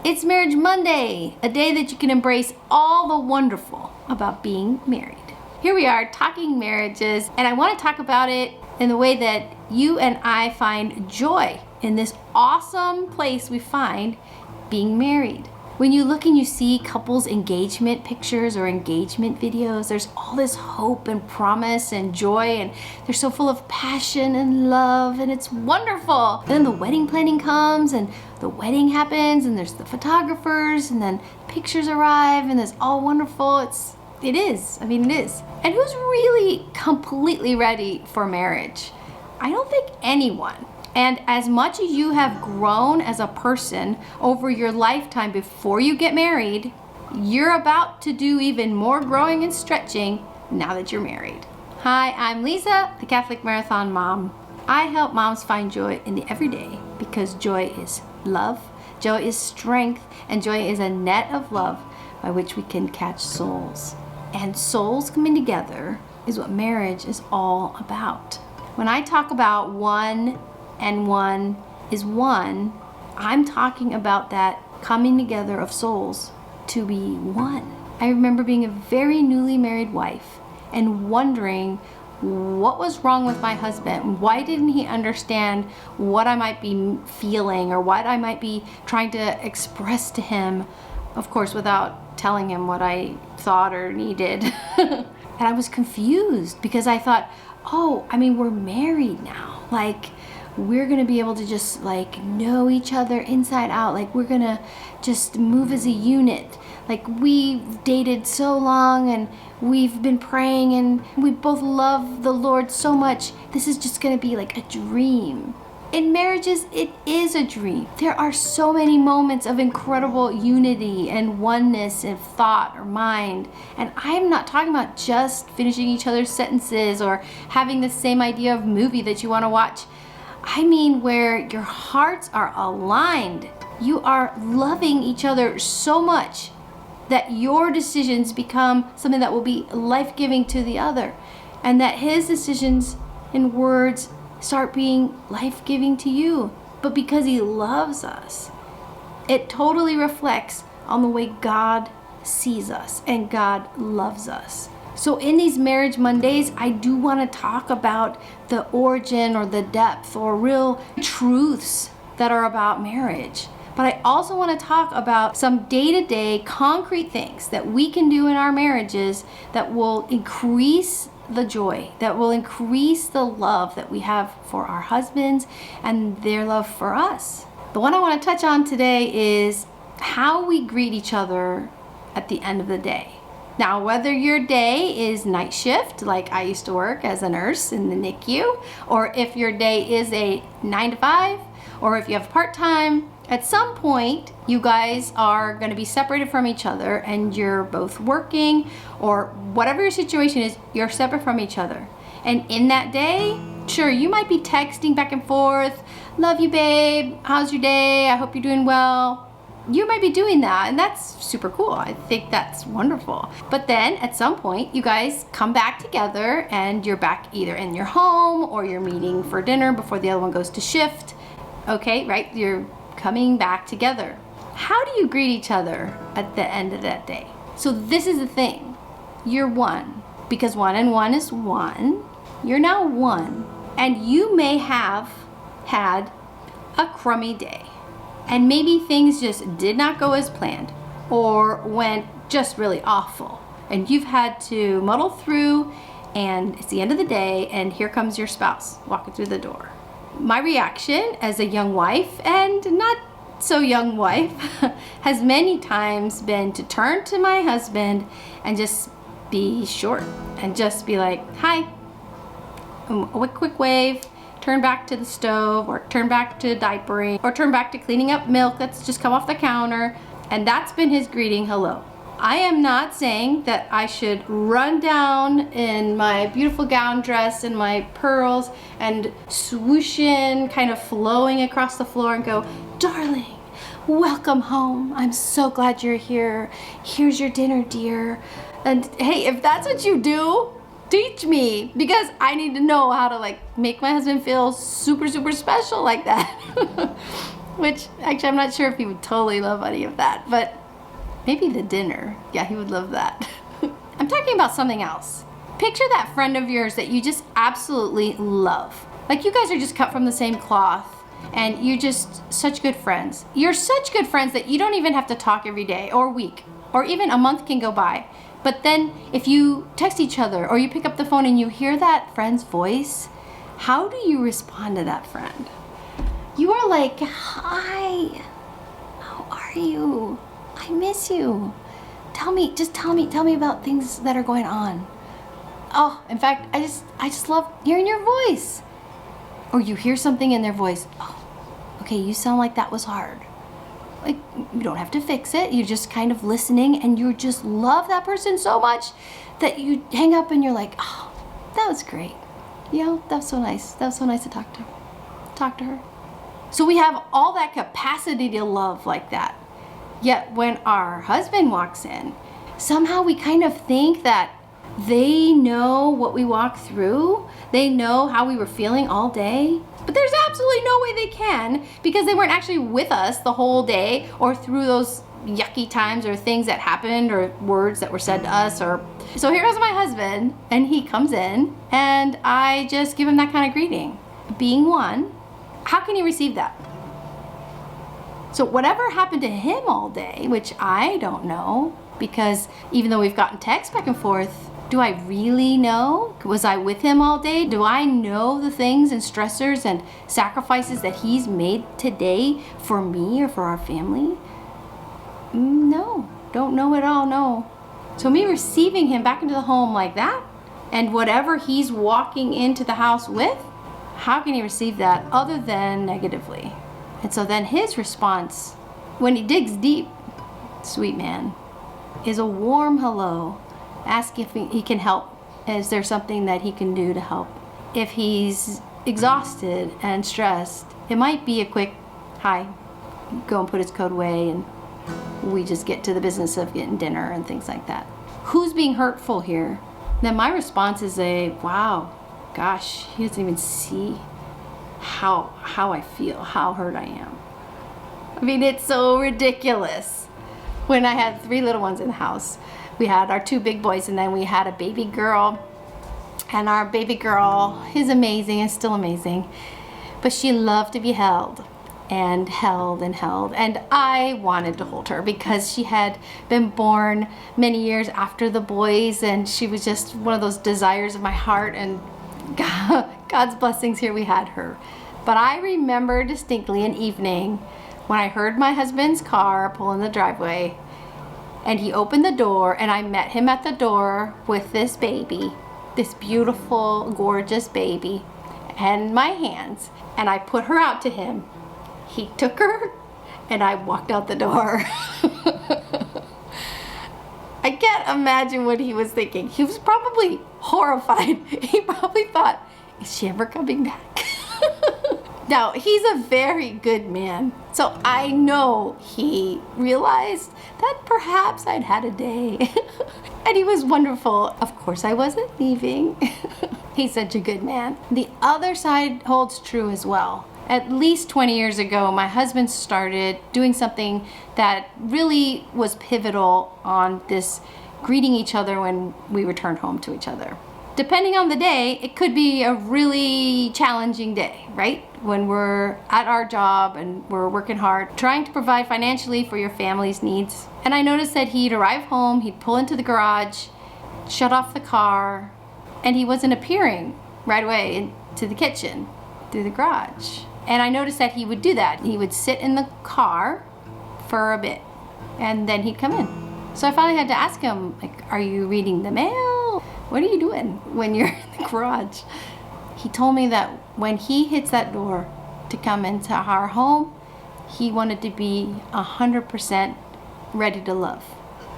It's Marriage Monday, a day that you can embrace all the wonderful about being married. Here we are talking marriages, and I want to talk about it in the way that you and I find joy in this awesome place we find being married. When you look and you see couples' engagement pictures or engagement videos, there's all this hope and promise and joy, and they're so full of passion and love, and it's wonderful. Then the wedding planning comes, and the wedding happens, and there's the photographers, and then pictures arrive, and it's all wonderful. It is. And who's really completely ready for marriage? I don't think anyone. And as much as you have grown as a person over your lifetime before you get married, you're about to do even more growing and stretching now that you're married. Hi, I'm Lisa, the Catholic Marathon Mom. I help moms find joy in the everyday because joy is love, joy is strength, and joy is a net of love by which we can catch souls. And souls coming together is what marriage is all about. When I talk about one and one is one, I'm talking about that coming together of souls to be one. I remember being a very newly married wife and wondering what was wrong with my husband. Why didn't he understand what I might be feeling or what I might be trying to express to him, of course, without telling him what I thought or needed. And I was confused because I thought, we're married now. We're gonna be able to just know each other inside out. We're gonna just move as a unit. We've dated so long and we've been praying and we both love the Lord so much. This is just gonna be like a dream. In marriages, it is a dream. There are so many moments of incredible unity and oneness of thought or mind. And I'm not talking about just finishing each other's sentences or having the same idea of movie that you wanna watch. I mean where your hearts are aligned. You are loving each other so much that your decisions become something that will be life-giving to the other, and that his decisions and words start being life-giving to you. But because he loves us, it totally reflects on the way God sees us and God loves us. So in these Marriage Mondays, I do want to talk about the origin or the depth or real truths that are about marriage. But I also want to talk about some day-to-day concrete things that we can do in our marriages that will increase the joy, that will increase the love that we have for our husbands and their love for us. The one I want to touch on today is how we greet each other at the end of the day. Now, whether your day is night shift, like I used to work as a nurse in the NICU, or if your day is a 9 to 5, or if you have part-time, at some point, you guys are going to be separated from each other and you're both working, or whatever your situation is, you're separate from each other. And in that day, sure, you might be texting back and forth, love you, babe, how's your day, I hope you're doing well. You might be doing that, and that's super cool. I think that's wonderful. But then at some point, you guys come back together and you're back either in your home or you're meeting for dinner before the other one goes to shift. Okay, right? You're coming back together. How do you greet each other at the end of that day? So this is the thing. You're one, because one and one is one. You're now one, and you may have had a crummy day. And maybe things just did not go as planned or went just really awful. And you've had to muddle through, and it's the end of the day, and here comes your spouse walking through the door. My reaction as a young wife and not so young wife has many times been to turn to my husband and just be short and just be like, hi, a quick wave, turn back to the stove, or turn back to diapering, or turn back to cleaning up milk that's just come off the counter. And that's been his greeting, hello. I am not saying that I should run down in my beautiful gown dress and my pearls and swoosh in, kind of flowing across the floor and go, darling, welcome home. I'm so glad you're here. Here's your dinner, dear. And hey, if that's what you do, teach me, because I need to know how to make my husband feel super, super special like that. Which, actually, I'm not sure if he would totally love any of that, but maybe the dinner. Yeah, he would love that. I'm talking about something else. Picture that friend of yours that you just absolutely love. Like you guys are just cut from the same cloth and you're just such good friends. You're such good friends that you don't even have to talk every day or week or even a month can go by. But then if you text each other or you pick up the phone and you hear that friend's voice, how do you respond to that friend? You are like, hi, how are you? I miss you. Tell me about things that are going on. Oh, in fact, I just love hearing your voice. Or you hear something in their voice. Oh, okay, you sound like that was hard. Like, you don't have to fix it. You're just kind of listening and you just love that person so much that you hang up and you're like, oh, that was great. You know, that was so nice. That was so nice to talk to her. So we have all that capacity to love like that. Yet when our husband walks in, somehow we kind of think that they know what we walk through. They know how we were feeling all day. But there's absolutely no way they can because they weren't actually with us the whole day or through those yucky times or things that happened or words that were said to us. So here goes my husband and he comes in and I just give him that kind of greeting. Being one, how can he receive that? So whatever happened to him all day, which I don't know, because even though we've gotten texts back and forth, do I really know? Was I with him all day? Do I know the things and stressors and sacrifices that he's made today for me or for our family? No, don't know at all, no. So me receiving him back into the home like that, and whatever he's walking into the house with, how can he receive that other than negatively? And so then his response, when he digs deep, sweet man, is a warm hello. Ask if he can help. Is there something that he can do to help? If he's exhausted and stressed, it might be a quick hi, go and put his coat away, and we just get to the business of getting dinner and things like that. Who's being hurtful here? Then my response is wow, gosh, he doesn't even see how I feel, how hurt I am. I mean, it's so ridiculous. When I had 3 little ones in the house, we had our 2 big boys and then we had a baby girl. And our baby girl is amazing and still amazing. But she loved to be held and held and held. And I wanted to hold her because she had been born many years after the boys and she was just one of those desires of my heart, and God's blessings, here we had her. But I remember distinctly an evening when I heard my husband's car pull in the driveway and he opened the door and I met him at the door with this baby, this beautiful, gorgeous baby, and my hands, and I put her out to him. He took her and I walked out the door. I can't imagine what he was thinking. He was probably horrified. He probably thought, is she ever coming back? Now, he's a very good man. So I know he realized that perhaps I'd had a day. And he was wonderful. Of course, I wasn't leaving. He's such a good man. The other side holds true as well. At least 20 years ago, my husband started doing something that really was pivotal on this greeting each other when we returned home to each other. Depending on the day, it could be a really challenging day, right? When we're at our job and we're working hard, trying to provide financially for your family's needs. And I noticed that he'd arrive home, he'd pull into the garage, shut off the car, and he wasn't appearing right away into the kitchen through the garage. And I noticed that he would do that. He would sit in the car for a bit and then he'd come in. So I finally had to ask him, like, are you reading the mail? What are you doing when you're in the garage? He told me that when he hits that door to come into our home, he wanted to be 100% ready to love.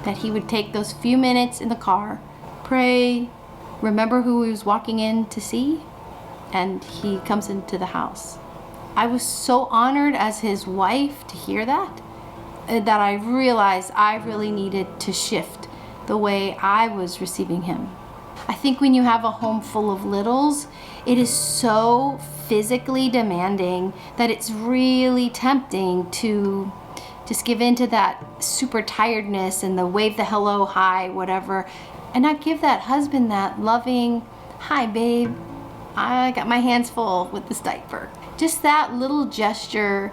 That he would take those few minutes in the car, pray, remember who he was walking in to see, and he comes into the house. I was so honored as his wife to hear that I realized I really needed to shift the way I was receiving him. I think when you have a home full of littles, it is so physically demanding that it's really tempting to just give in to that super tiredness and the wave the hello, hi, whatever, and not give that husband that loving, hi babe, I got my hands full with this diaper. Just that little gesture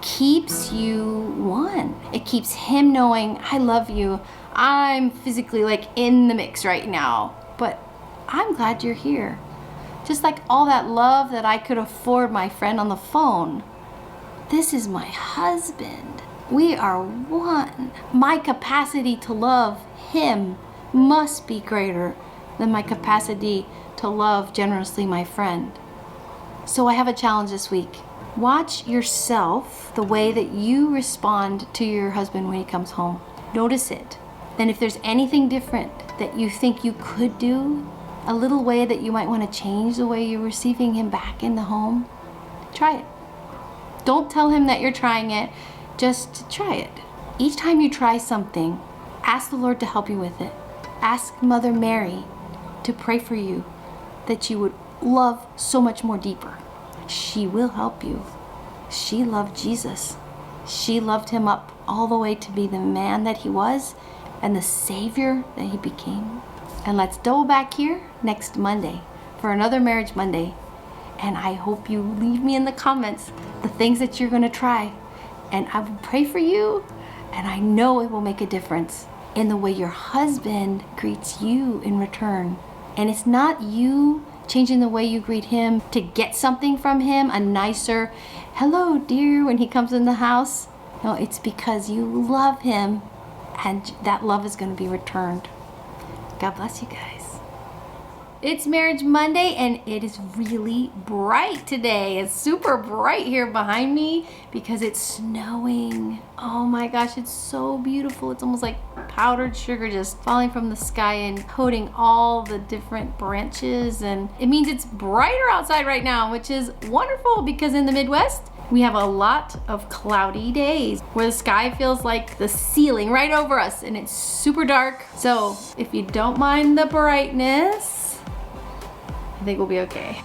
keeps you one. It keeps him knowing, I love you. I'm physically like in the mix right now, but I'm glad you're here. Just like all that love that I could afford my friend on the phone. This is my husband. We are one. My capacity to love him must be greater than my capacity to love generously my friend. So I have a challenge this week. Watch yourself, the way that you respond to your husband when he comes home. Notice it. Then if there's anything different that you think you could do, a little way that you might want to change the way you're receiving him back in the home, try it. Don't tell him that you're trying it, just try it. Each time you try something, ask the Lord to help you with it. Ask Mother Mary to pray for you, that you would love so much more deeper. She will help you. She loved Jesus. She loved him up all the way to be the man that he was and the Savior that he became. And let's double back here next Monday for another Marriage Monday. And I hope you leave me in the comments the things that you're gonna try. And I will pray for you, and I know it will make a difference in the way your husband greets you in return. And it's not you changing the way you greet him to get something from him, a nicer hello dear when he comes in the house. No, it's because you love him, and that love is going to be returned. God bless you guys. It's Marriage Monday, and it is really bright today. It's super bright here behind me because it's snowing. Oh my gosh, it's so beautiful. It's almost like powdered sugar just falling from the sky and coating all the different branches. And it means it's brighter outside right now, which is wonderful because in the Midwest, we have a lot of cloudy days where the sky feels like the ceiling right over us and it's super dark. So if you don't mind the brightness, I think we'll be okay.